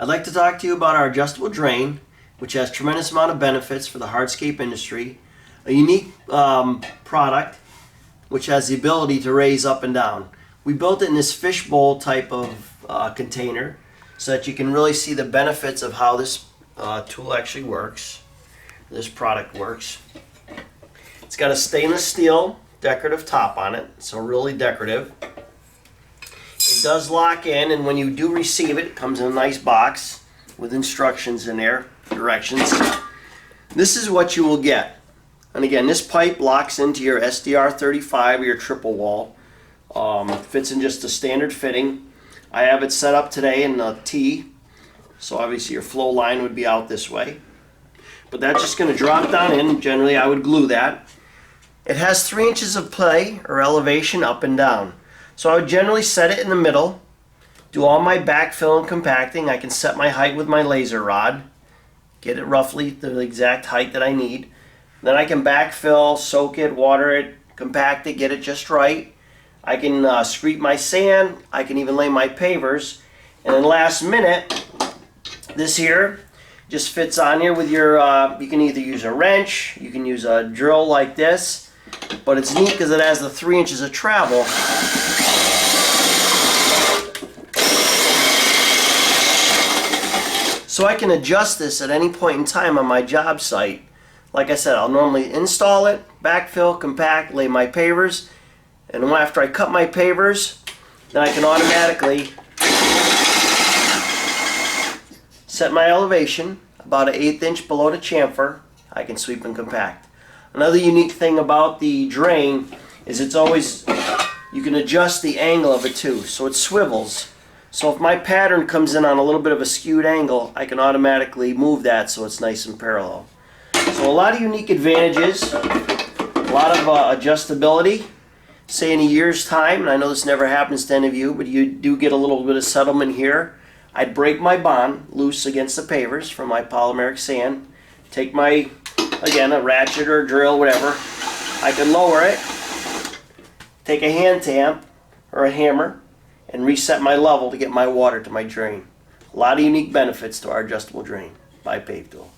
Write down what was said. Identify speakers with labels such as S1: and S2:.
S1: I'd like to talk to you about our adjustable drain, which has tremendous amount of benefits for the hardscape industry. A unique product which has the ability to raise up and down. We built it in this fishbowl type of container so that you can really see the benefits of how this tool actually works, this product works. It's got a stainless steel decorative top on it, so really decorative. It does lock in, and when you do receive it, it comes in a nice box with instructions in there, directions. This is what you will get. And again, this pipe locks into your SDR35 or your triple wall. Fits in just a standard fitting. I have it set up today in a T, so obviously your flow line would be out this way. But that's just going to drop down in. Generally, I would glue that. It has 3 inches of play or elevation up and down. So I would generally set it in the middle, do all my backfill and compacting. I can set my height with my laser rod, get it roughly the exact height that I need. Then I can backfill, soak it, water it, compact it, get it just right. I can screep my sand, I can even lay my pavers. And then last minute, this here just fits on here with your, you can either use a wrench, you can use a drill like this, but it's neat because it has the 3 inches of travel. So I can adjust this at any point in time on my job site. Like I said, I'll normally install it, backfill, compact, lay my pavers, and after I cut my pavers, then I can automatically set my elevation about an 1/8 inch below the chamfer. I can sweep and compact. Another unique thing about the drain is it's always, you can adjust the angle of it too, so it swivels. So if my pattern comes in on a little bit of a skewed angle, I can automatically move that so it's nice and parallel. So a lot of unique advantages, a lot of adjustability. Say in a year's time, and I know this never happens to any of you, but you do get a little bit of settlement here. I'd break my bond loose against the pavers from my polymeric sand, take my, again, a ratchet or a drill, whatever. I can lower it, take a hand tamp or a hammer, and reset my level to get my water to my drain. A lot of unique benefits to our adjustable drain by Pave tool.